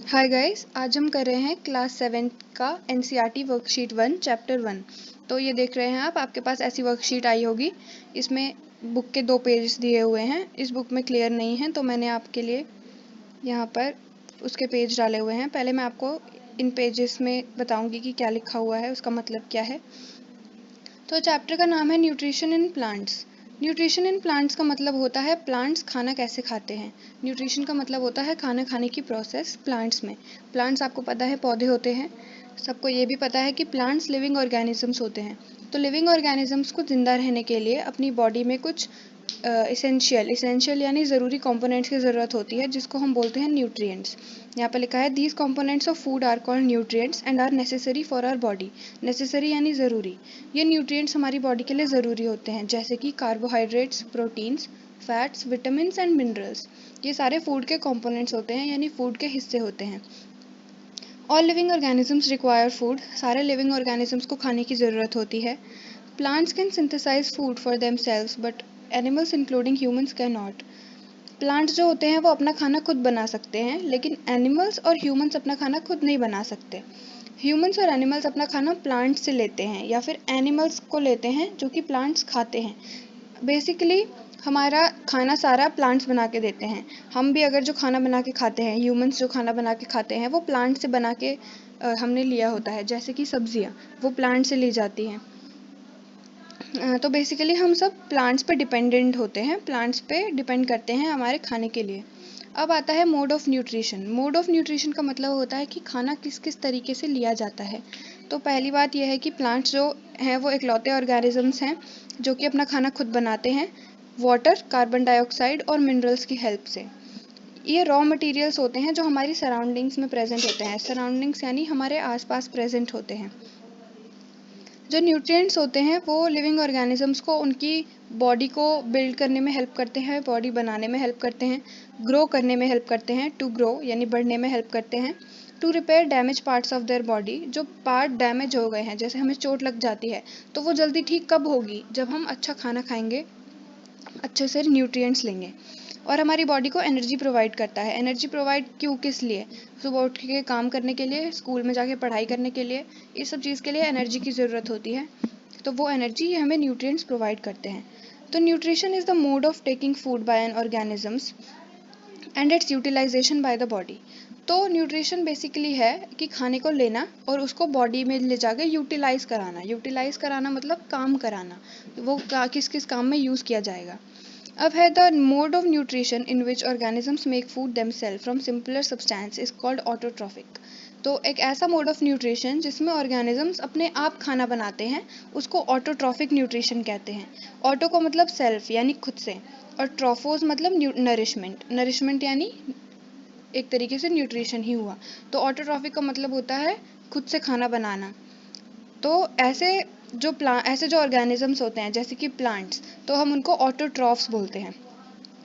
Hi guys, आज हम कर रहे हैं क्लास 7 का एनसीईआरटी वर्कशीट 1 चैप्टर 1। तो ये देख रहे हैं आप, आपके पास ऐसी वर्कशीट आई होगी। इसमें बुक के 2 पेजेस दिए हुए हैं। इस बुक में क्लियर नहीं है तो मैंने आपके लिए यहाँ पर उसके पेज डाले हुए हैं। पहले मैं आपको इन पेजेस में बताऊंगी कि क्या लिखा हुआ है, उसका मतलब क्या है। तो चैप्टर का नाम है nutrition in plants. Nutrition in plants का मतलब होता है प्लांट्स खाना कैसे खाते हैं। न्यूट्रिशन का मतलब होता है खाना खाने की प्रोसेस प्लांट्स में। प्लांट्स आपको पता है पौधे होते हैं। सबको ये भी पता है कि प्लांट्स लिविंग ऑर्गेनिजम्स होते हैं। तो लिविंग ऑर्गेनिजम्स को जिंदा रहने के लिए अपनी बॉडी में कुछ इसेंशियल यानी ज़रूरी कंपोनेंट्स की ज़रूरत होती है, जिसको हम बोलते हैं न्यूट्रिएंट्स। यहाँ पर लिखा है these components of food are called nutrients and are necessary for our body. Necessary यानी ज़रूरी। ये न्यूट्रिएंट्स हमारी बॉडी के लिए ज़रूरी होते हैं, जैसे कि carbohydrates, proteins, fats, vitamins and minerals. ये सारे फूड के कंपोनेंट्स होते हैं, यानी फूड के हिस्से होते हैं। All living organisms require food. सारे लिविंग ऑर्गेनिजम्स को खाने की ज़रूरत होती है। Plants can synthesize food for themselves but animals including humans can not. Plants जो होते हैं वो अपना खाना खुद बना सकते हैं, लेकिन एनिमल्स और ह्यूमंस अपना खाना खुद नहीं बना सकते। ह्यूमंस और एनिमल्स अपना खाना प्लांट्स से लेते हैं या फिर एनिमल्स को लेते हैं जो कि प्लांट्स खाते हैं। बेसिकली हमारा खाना सारा प्लांट्स बना के देते हैं। हम भी अगर जो खाना बना के खाते हैं, ह्यूमंस जो खाना बना के खाते हैं वो प्लांट से बना के हमने लिया होता है। जैसे कि सब्जियाँ वो प्लांट से ली जाती हैं। तो बेसिकली हम सब प्लांट्स पे डिपेंडेंट होते हैं, प्लांट्स पे डिपेंड करते हैं हमारे खाने के लिए। अब आता है mode of nutrition. Mode of nutrition का मतलब होता है कि खाना किस किस तरीके से लिया जाता है। तो पहली बात यह है कि प्लांट्स जो हैं वो इकलौते ऑर्गेनिजम्स हैं जो कि अपना खाना खुद बनाते हैं, वाटर, कार्बन डाइऑक्साइड और मिनरल्स की हेल्प से। ये रॉ मटेरियल्स होते हैं जो हमारी सराउंडिंग्स में प्रेजेंट होते हैं। सराउंडिंग्स यानी हमारे आसपास प्रेजेंट होते हैं। जो न्यूट्रिएंट्स होते हैं वो लिविंग ऑर्गेनिजम्स को उनकी बॉडी को बिल्ड करने में हेल्प करते हैं, बॉडी बनाने में हेल्प करते हैं, ग्रो करने में हेल्प करते हैं। टू ग्रो यानी बढ़ने में हेल्प करते हैं। To repair damage parts of their body. जो पार्ट डैमेज हो गए हैं, जैसे हमें चोट लग जाती है, तो वो जल्दी ठीक कब होगी? जब हम अच्छा खाना खाएंगे, अच्छे से न्यूट्रिएंट्स लेंगे। और हमारी बॉडी को एनर्जी प्रोवाइड करता है। एनर्जी प्रोवाइड क्यों, किस लिए? सुबह उठ के काम करने के लिए, स्कूल में जाके पढ़ाई करने के लिए, इस सब चीज़ के लिए एनर्जी की ज़रूरत होती है। तो वो एनर्जी हमें न्यूट्रिएंट्स प्रोवाइड करते हैं। तो nutrition is the mode of taking food by an organisms and its utilization by the body. तो न्यूट्रिशन बेसिकली है कि खाने को लेना और उसको बॉडी में ले जाकर यूटिलाइज कराना। यूटिलाइज कराना मतलब काम कराना। वो किस किस काम में यूज़ किया जाएगा। अब है the mode of nutrition in which organisms make food themself from simpler substance is called autotrophic. तो एक ऐसा मोड ऑफ न्यूट्रिशन जिसमें ऑर्गेनिजम्स अपने आप खाना बनाते हैं, उसको ऑटोट्रॉफिक न्यूट्रिशन कहते हैं। ऑटो को मतलब सेल्फ यानी खुद से, और ट्रॉफोज मतलब नरिशमेंट। नरिशमेंट यानी एक तरीके से न्यूट्रिशन ही हुआ। तो ऑटोट्रॉफिक का मतलब होता है खुद से खाना बनाना। तो ऐसे जो ऑर्गेनिजम्स होते हैं जैसे कि प्लांट्स, तो हम उनको ऑटोट्रॉफ्स बोलते हैं।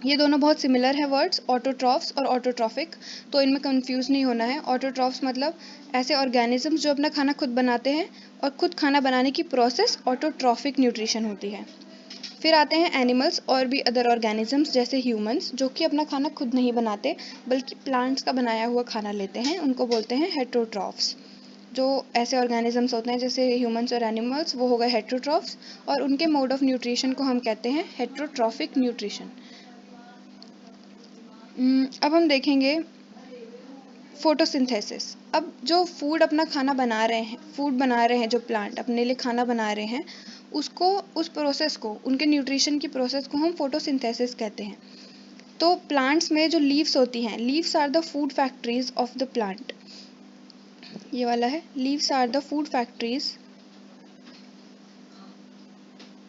ये दोनों बहुत सिमिलर है वर्ड्स, ऑटोट्रॉफ्स और ऑटोट्रॉफिक। तो इनमें कंफ्यूज नहीं होना है। ऑटोट्रॉफ्स मतलब ऐसे ऑर्गेनिजम्स जो अपना खाना खुद बनाते हैं, और खुद खाना बनाने की प्रोसेस ऑटोट्रॉफिक न्यूट्रिशन होती है। फिर आते हैं एनिमल्स और भी अदर ऑर्गेनिजम्स जैसे ह्यूमंस, जो कि अपना खाना खुद नहीं बनाते बल्कि प्लांट्स का बनाया हुआ खाना लेते हैं। उनको बोलते हैं हेटरोट्रॉफ्स। जो ऐसे ऑर्गेनिजम्स होते हैं जैसे ह्यूमंस और एनिमल्स, वो हो गए हेटरोट्रॉफ्स, और उनके मोड ऑफ न्यूट्रिशन को हम कहते हैं हेटरोट्रॉफिक न्यूट्रिशन। अब हम देखेंगे फोटोसिंथेसिस। अब जो फूड अपना खाना बना रहे हैं, फूड बना रहे हैं, जो प्लांट अपने लिए खाना बना रहे हैं, उसको, उस प्रोसेस को, उनके न्यूट्रिशन की प्रोसेस को हम फोटोसिंथेसिस कहते हैं। तो प्लांट्स में जो लीव्स होती हैं, leaves are the food factories of the plant. ये वाला है, leaves are the food factories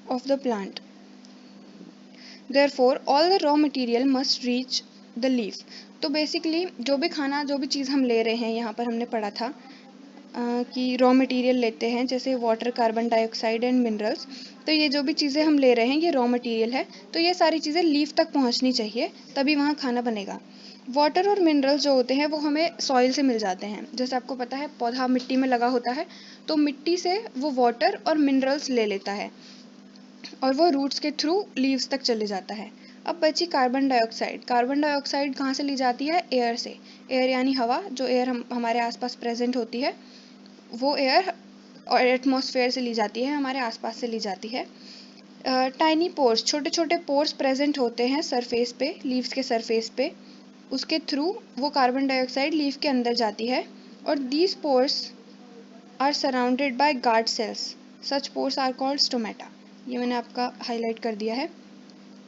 of the plant. Therefore, all the raw material must reach the leaf. तो बेसिकली जो भी खाना, जो भी चीज़ हम ले रहे हैं, यहाँ पर हमने पढ़ा था कि रॉ मटेरियल लेते हैं जैसे water, carbon dioxide and minerals. तो ये जो भी चीज़ें हम ले रहे हैं ये रॉ मटेरियल है। तो ये सारी चीज़ें लीफ तक पहुँचनी चाहिए, तभी वहाँ खाना बनेगा। वाटर और मिनरल्स जो होते हैं वो हमें सॉइल से मिल जाते हैं। जैसे आपको पता है पौधा मिट्टी में लगा होता है, तो मिट्टी से वो वाटर और मिनरल्स ले लेता है और वो रूट्स के थ्रू लीव्स तक चले जाता है। अब बची कार्बन डाइऑक्साइड। कार्बन डाइऑक्साइड कहाँ से ली जाती है? एयर से। एयर यानी हवा, जो एयर हमारे आसपास प्रेजेंट होती है, वो एयर और एटमॉस्फेयर से ली जाती है, हमारे आसपास से ली जाती है। टाइनी पोर्स, छोटे छोटे पोर्स प्रेजेंट होते हैं सरफेस पे, लीव्स के सरफेस पे, उसके थ्रू वो कार्बन डाइऑक्साइड लीफ के अंदर जाती है। और these pores are surrounded by guard cells, such pores are called stomata. ये मैंने आपका हाईलाइट कर दिया है।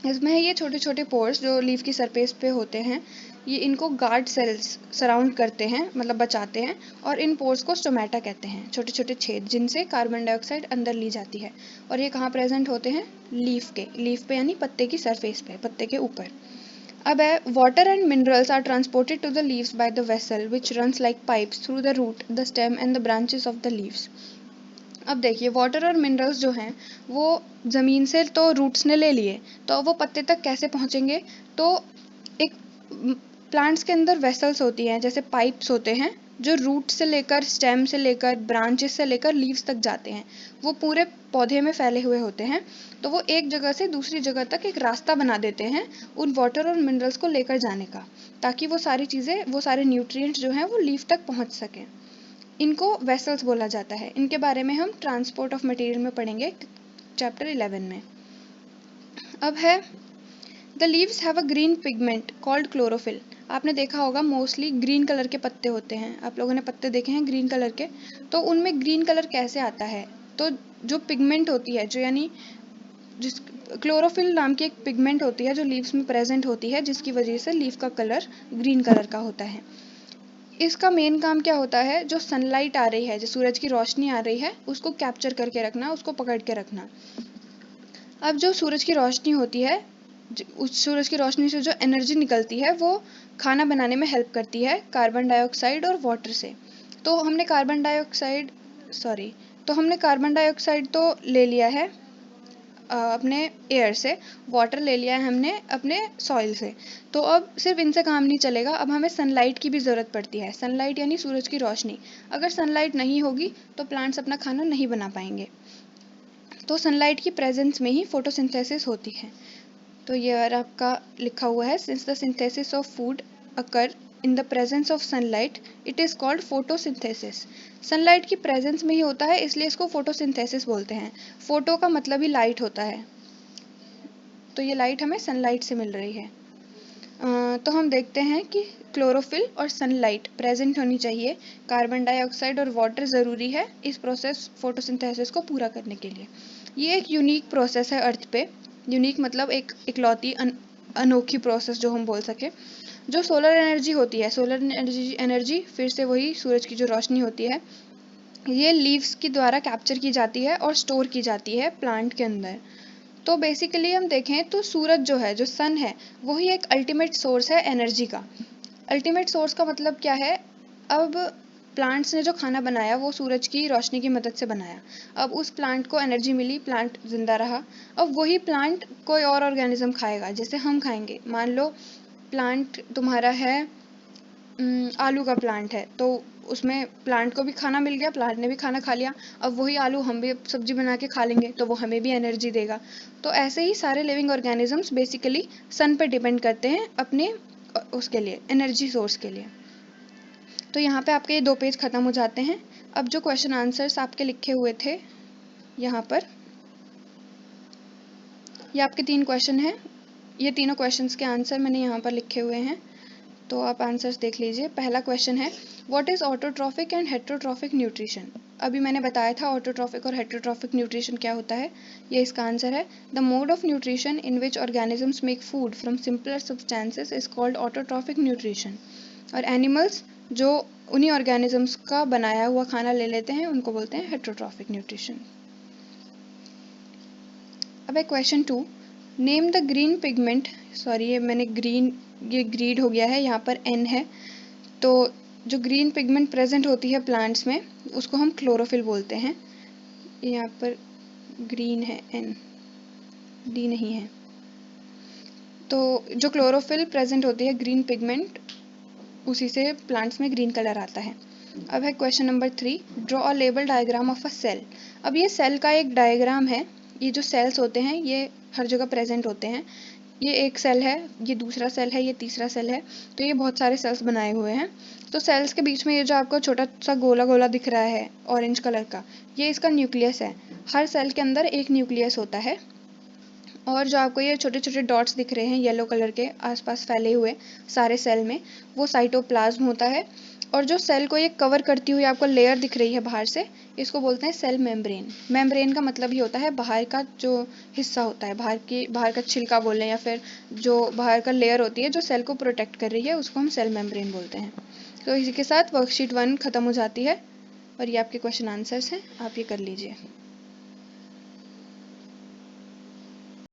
इसमें ये छोटे छोटे पोर्स जो लीफ की सरफेस पे होते हैं, ये इनको गार्ड सेल्स सराउंड करते हैं, मतलब बचाते हैं, और इन पोर्स को स्टोमेटा कहते हैं, छोटे छोटे छेद जिनसे कार्बन डाइऑक्साइड अंदर ली जाती है। और ये कहाँ प्रेजेंट होते हैं? लीफ पे यानी पत्ते की सरफेस पे, पत्ते के ऊपर। अब है water and minerals are transported to the leaves by the vessel which runs like pipes through the root, the stem and the branches of the leaves. अब देखिए, वाटर और मिनरल्स जो हैं वो ज़मीन से तो रूट्स ने ले लिए, तो वो पत्ते तक कैसे पहुँचेंगे? तो एक प्लांट्स के अंदर वेसल्स होती हैं, जैसे पाइप्स होते हैं, जो रूट से लेकर, स्टेम से लेकर, ब्रांचेस से लेकर लीव्स तक जाते हैं। वो पूरे पौधे में फैले हुए होते हैं, तो वो एक जगह से दूसरी जगह तक एक रास्ता बना देते हैं उन वाटर और मिनरल्स को लेकर जाने का, ताकि वो सारी चीज़ें, वो सारे न्यूट्रिएंट्स जो हैं वो लीफ तक पहुँच सकें। इनको वेसल्स बोला जाता है। इनके बारे में हम ट्रांसपोर्ट ऑफ मटेरियल में पढ़ेंगे चैप्टर 11 में। अब है the leaves have a green pigment called chlorophyll. आपने देखा होगा मोस्टली ग्रीन कलर के पत्ते होते हैं, आप लोगों ने पत्ते देखे हैं ग्रीन कलर के, तो उनमें ग्रीन कलर कैसे आता है? तो जो पिगमेंट होती है, जो यानी जिस क्लोरोफिल नाम की एक पिगमेंट होती है जो लीव्स में प्रेजेंट होती है, जिसकी वजह से लीफ का कलर ग्रीन कलर का होता है। इसका मेन काम क्या होता है? जो सनलाइट आ रही है, जो सूरज की रोशनी आ रही है, उसको कैप्चर करके रखना, उसको पकड़ के रखना। अब जो सूरज की रोशनी होती है, उस सूरज की रोशनी से जो एनर्जी निकलती है, वो खाना बनाने में हेल्प करती है कार्बन डाइऑक्साइड और वाटर से। तो हमने कार्बन डाइऑक्साइड तो ले लिया है अपने एयर से, वाटर ले लिया है हमने अपने सॉइल से। तो अब सिर्फ इनसे काम नहीं चलेगा, अब हमें सनलाइट की भी ज़रूरत पड़ती है। सनलाइट यानी सूरज की रोशनी। अगर सनलाइट नहीं होगी तो प्लांट्स अपना खाना नहीं बना पाएंगे। तो सनलाइट की प्रेजेंस में ही फोटोसिंथेसिस होती है। तो ये आपका लिखा हुआ है, since the synthesis of food occur in the presence of sunlight it is called photosynthesis. Sunlight की प्रेजेंस में ही होता है, इसलिए इसको फोटोसिंथेसिस बोलते हैं। फोटो का मतलब ही लाइट होता है, तो ये लाइट हमें सनलाइट से मिल रही है। तो हम देखते हैं कि क्लोरोफिल और सनलाइट प्रेजेंट होनी चाहिए, कार्बन डाइऑक्साइड और वाटर ज़रूरी है इस प्रोसेस फोटोसिंथेसिस को पूरा करने के लिए। ये एक यूनिक प्रोसेस है अर्थ पे। यूनिक मतलब एक इकलौती अनोखी प्रोसेस जो हम बोल सके। जो सोलर एनर्जी होती है, सोलर एनर्जी फिर से वही सूरज की जो रोशनी होती है, ये लीव्स के द्वारा कैप्चर की जाती है और स्टोर की जाती है प्लांट के अंदर। तो बेसिकली हम देखें तो सूरज जो है, जो सन है, वही एक अल्टीमेट सोर्स है एनर्जी का। अल्टीमेट सोर्स का मतलब क्या है? अब प्लांट्स ने जो खाना बनाया वो सूरज की रोशनी की मदद से बनाया। अब उस प्लांट को एनर्जी मिली, प्लांट जिंदा रहा। अब वही प्लांट कोई और ऑर्गेनिज्म खाएगा, जैसे हम खाएंगे। मान लो प्लांट तुम्हारा है, आलू का प्लांट है, तो उसमें प्लांट को भी खाना मिल गया, प्लांट ने भी खाना खा लिया। अब वही आलू हम भी सब्जी बना के खा लेंगे, तो वो हमें भी एनर्जी देगा। तो ऐसे ही सारे लिविंग ऑर्गेनिजम्स बेसिकली सन पे डिपेंड करते हैं अपने उसके लिए, एनर्जी सोर्स के लिए। तो यहाँ पे आपके ये 2 पेज खत्म हो जाते हैं। अब जो क्वेश्चन आंसर्स आपके लिखे हुए थे यहाँ पर, ये आपके 3 क्वेश्चन हैं। ये तीनों क्वेश्चंस के आंसर मैंने यहाँ पर लिखे हुए हैं, तो आप आंसर्स देख लीजिए। पहला क्वेश्चन है, what is autotrophic and heterotrophic nutrition? अभी मैंने बताया था ऑटोट्रॉफिक और हेटेरोट्रॉफिक न्यूट्रिशन क्या होता है। ये इसका आंसर है। The mode of nutrition in which organisms make food from simpler substances is called autotrophic nutrition. और एनिमल्स जो उन्हीं ऑर्गेनिजम्स का बनाया हुआ खाना ले लेते हैं, उनको बोलते हैं हेटेरोट्रॉफिक न्यूट्रिशन। अब है question 2, name the green pigment. Sorry, ये ग्रीड हो गया है, यहाँ पर एन है। तो जो ग्रीन पिगमेंट प्रेजेंट होती है प्लांट्स में, उसको हम क्लोरोफिल बोलते हैं। यहाँ पर ग्रीन है, एन, डी नहीं है। तो जो क्लोरोफिल प्रेजेंट होती है, ग्रीन पिगमेंट, उसी से प्लांट्स में ग्रीन कलर आता है। अब है question number 3, draw a label diagram of a cell. अब ये सेल का एक डायग्राम है। ये जो सेल्स होते हैं ये हर जगह प्रेजेंट होते हैं। ये एक सेल है, ये दूसरा सेल है, ये तीसरा सेल है। तो ये बहुत सारे सेल्स बनाए हुए हैं। तो सेल्स के बीच में ये जो आपको छोटा सा गोला गोला दिख रहा है ऑरेंज कलर का, ये इसका न्यूक्लियस है। हर सेल के अंदर एक न्यूक्लियस होता है। और जो आपको ये छोटे छोटे डॉट्स दिख रहे हैं येलो कलर के आसपास फैले हुए सारे सेल में, वो साइटोप्लाज्म होता है। और जो सेल को ये कवर करती हुई आपको लेयर दिख रही है बाहर से, इसको बोलते हैं सेल मेम्ब्रेन। मेम्ब्रेन का मतलब ही होता है बाहर का जो हिस्सा होता है, बाहर का छिलका बोलें, या फिर जो बाहर का लेयर होती है जो सेल को प्रोटेक्ट कर रही है, उसको हम सेल मेम्ब्रेन बोलते हैं। तो इसी के साथ वर्कशीट 1 खत्म हो जाती है और ये आपके क्वेश्चन आंसर्स हैं, आप ये कर लीजिए।